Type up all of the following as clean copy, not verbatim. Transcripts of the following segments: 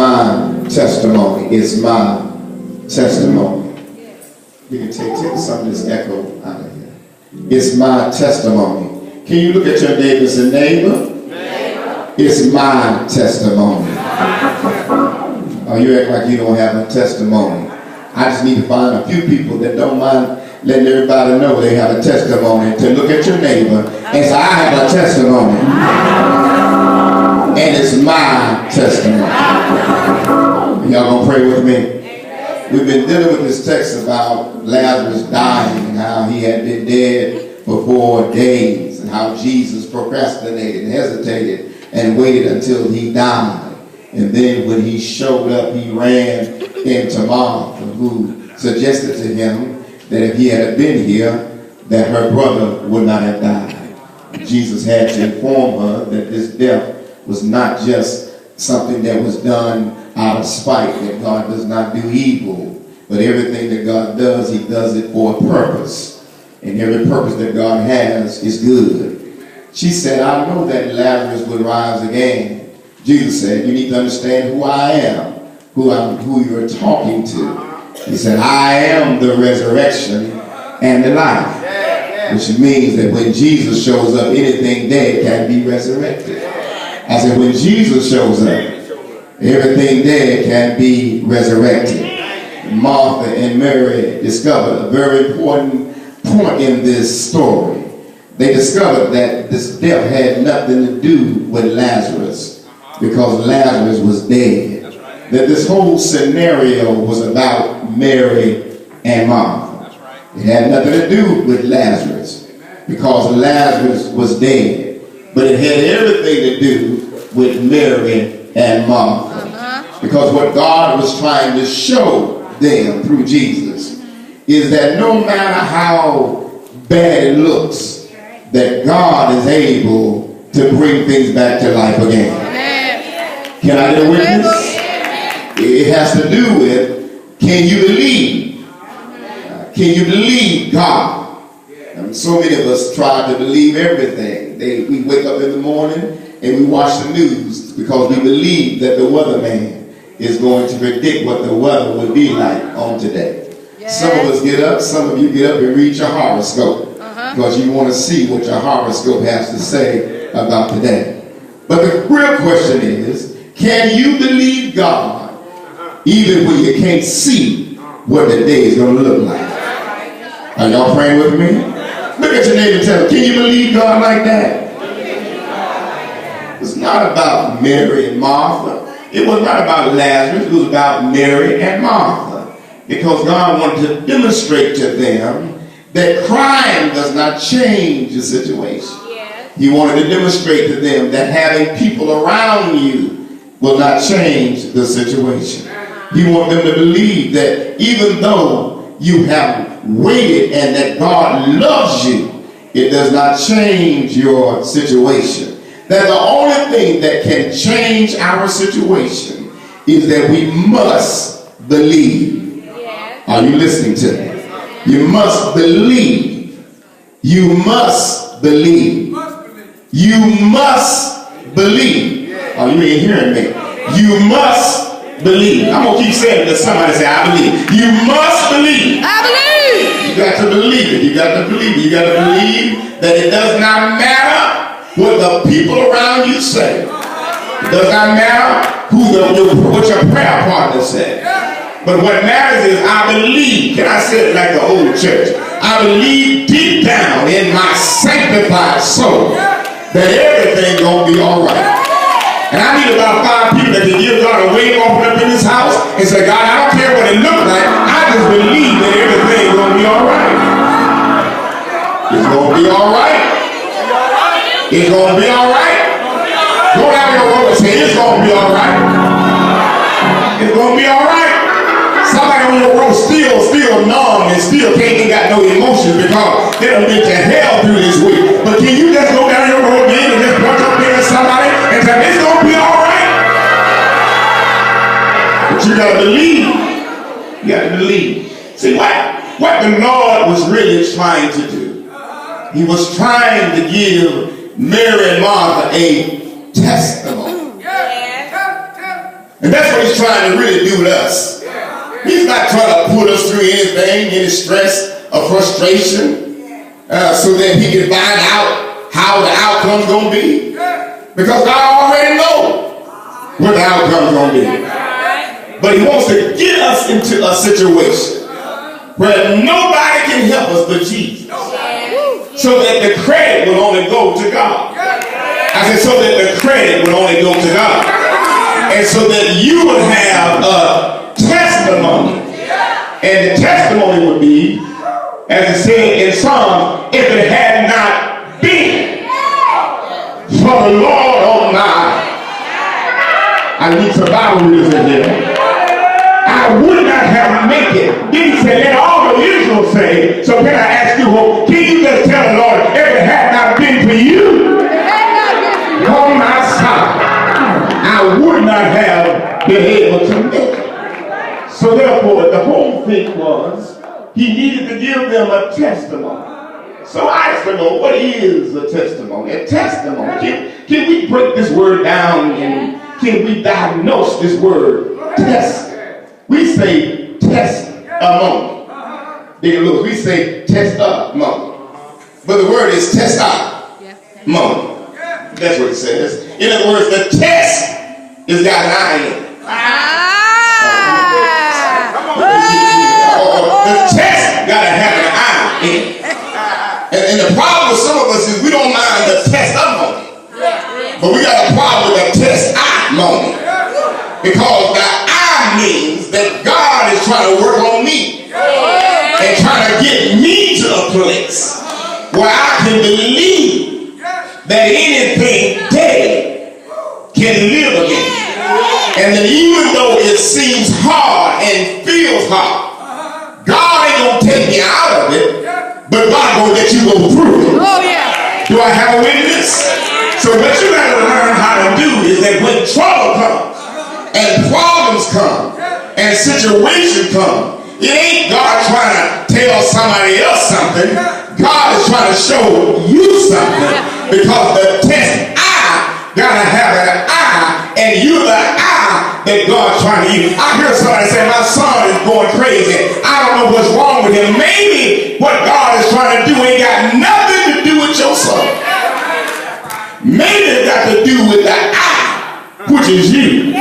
my testimony. It's my testimony. You can take some of this echo out of here. It's my testimony. Can you look at your neighbor and say, neighbor, it's my testimony. Oh, you act like you don't have a testimony. I just need to find a few people that don't mind letting everybody know they have a testimony, to look at your neighbor and say, I have a testimony. And it's my testimony. Y'all gonna pray with me? We've been dealing with this text about Lazarus dying and how he had been dead for 4 days and how Jesus procrastinated and hesitated and waited until he died. And then when he showed up, he ran into Martha, who suggested to him that if he had been here, that her brother would not have died. Jesus had to inform her that this death was not just something that was done out of spite, that God does not do evil, but everything that God does, he does it for a purpose. And every purpose that God has is good. She said, I know that Lazarus would rise again. Jesus said, you need to understand who I am, who you're talking to. He said, I am the resurrection and the life. Which means that when Jesus shows up, anything dead can be resurrected. I said, when Jesus shows up, everything dead can be resurrected. Martha and Mary discovered a very important point in this story. They discovered that this death had nothing to do with Lazarus, because Lazarus was dead. That this whole scenario was about Mary and Martha. It had nothing to do with Lazarus, because Lazarus was dead. But it had everything to do with Mary and Martha. Because what God was trying to show them through Jesus is that no matter how bad it looks, that God is able to bring things back to life again. Can I get a witness? It has to do with, can you believe? Can you believe God? And so many of us try to believe everything. We wake up in the morning and we watch the news because we believe that the weatherman is going to predict what the weather would be like on today. Yes. Some of us get up, some of you get up and read your horoscope because you want to see what your horoscope has to say about today. But the real question is, can you believe God even when you can't see what the day is going to look like? Are y'all praying with me? Look at your neighbor and tell them, can you believe God like that? It's not about Mary and Martha. It was not about Lazarus. It was about Mary and Martha. Because God wanted to demonstrate to them that crime does not change the situation. Yes. He wanted to demonstrate to them that having people around you will not change the situation. He wanted them to believe that even though you have waited and that God loves you, it does not change your situation. That the only thing that can change our situation is that we must believe. Yes. Are you listening to me? You must believe. You must believe. You must believe. Oh, you ain't hearing me. You must believe. I'm going to keep saying it until somebody say, I believe. You must believe. I believe. You got to believe it. You got to believe it. You got to believe that it does not matter what the people around you say. It does not matter what your prayer partner said. But what matters is I believe. Can I say it like the old church? I believe deep down in my sanctified soul that everything's going to be all right. And I need about 5 people that can give God a wave offering up in this house and say, God, I don't care what it looks like. I just believe that everything's going to be all right. It's going to be all right. It's going to be all right. Go down your road and say, it's going to be all right. It's going to be all right. Somebody on your road still numb and still ain't got no emotions because they done been to hell through this week. But can you just go down your road, man, and just punch up there at somebody and say, it's going to be all right? But you got to believe. You got to believe. See, what the Lord was really trying to do, he was trying to give Mary and Martha a testimony. And that's what he's trying to really do with us. He's not trying to put us through anything, any stress or frustration, so that he can find out how the outcome's going to be. Because God already knows what the outcome's going to be. But he wants to get us into a situation where nobody can help us but Jesus. So that the credit will only go to God. I said, so that the credit will only go to God. And so that you would have a testimony. And the testimony would be, as it said in Psalms, if it had not been for the Lord on my, I need some Bible readers in here, I would not have made it. Then he said, let all of Israel say. So can I ask you, can you just tell the Lord, if it had not been for you on my side, I would not have been able to make it. So therefore, the whole thing was, he needed to give them a testimony. So I asked the Lord, what is a testimony? A testimony. Can we break this word down and can we diagnose this word? Test. We say testimony. We say testimony. But the word is testimony. That's what it says. In other words, the test is got an I in it. The test got to have an I in it. And the problem with some of us is we don't mind the testimony. But we got a problem with the testimony. Because the I means that God is trying to work on me. And trying to get me to a place where I can believe that anything dead can live again. And that even though it seems hard and feels hard, God ain't going to take me out of it, but God going to let you go through it. Do I have a witness? So what you got to learn how to do is that when trouble comes and problems come and situations come, it ain't God trying to tell somebody else something. God is trying to show you something, because the test I gotta have an I, and you're the I that God's trying to use. I hear somebody say, my son is going crazy. I don't know what's wrong with him. Maybe what God is trying to do ain't got nothing to do with your son. Maybe it got to do with the I, which is you.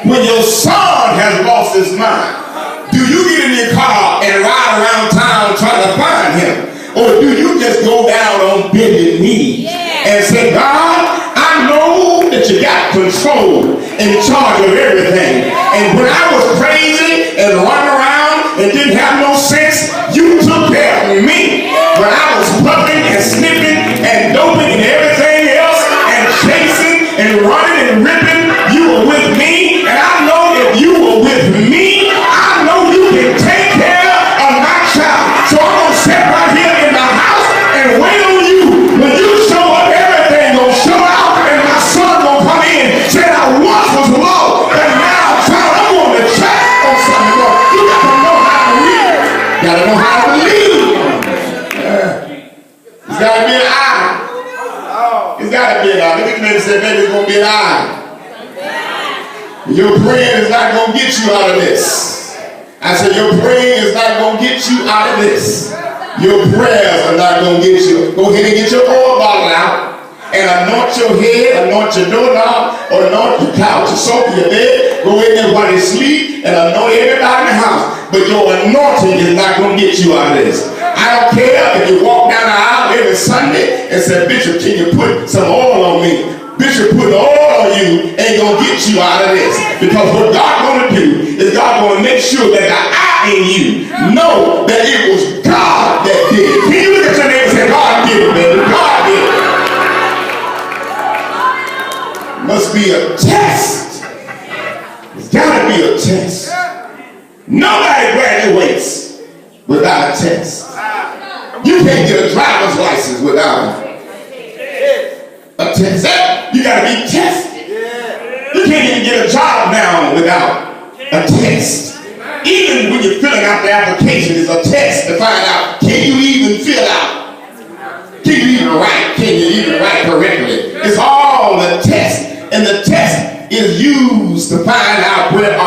When your son has lost his mind, do you get in your car and ride around town trying to find him? Or do you just go down on bended knees and say, God, I know that you got control in charge of everything. And when I was crazy and running around and didn't have no sense, you took care of me. When I was puffing and sniffing and doping and everything else and chasing and running and ripping, you were with me. And I know if you were with me, I know you can take care of my child. So I'm going to sit right here in the house and wait on you. When you show up, everything going to show out, and my son going to come in and say, I once was low, and now, child, I'm going to check on something. You got to know how to read. You got to know how to believe. It's got to be an eye. It's got to be an eye. Look at the man and say, baby, it's going to be an eye. Your praying is not going to get you out of this. I said, your praying is not going to get you out of this. Your prayers are not going to get you. Go ahead and get your oil bottle out and anoint your head, anoint your doorknob, or anoint your couch, your sofa, your bed. Go in there while you sleep and anoint everybody in the house. But your anointing is not going to get you out of this. I don't care if you walk down the aisle every Sunday and say, Bishop, can you put some oil on me? Bishop, put oil on you ain't going to get you out of this. Because what God going to do is God going to make sure that the I in you know that it was God that did it. Can you look at your neighbor and say, God did it, baby. God did it. Must be a test. It's got to be a test. Nobody graduates without a test. You can't get a driver's license without a test. You got to be tested. You can't even get a job now without a test. Even when you're filling out the application, it's a test to find out, can you even fill out? Can you even write? Can you even write correctly? It's all a test. And the test is used clues to find out where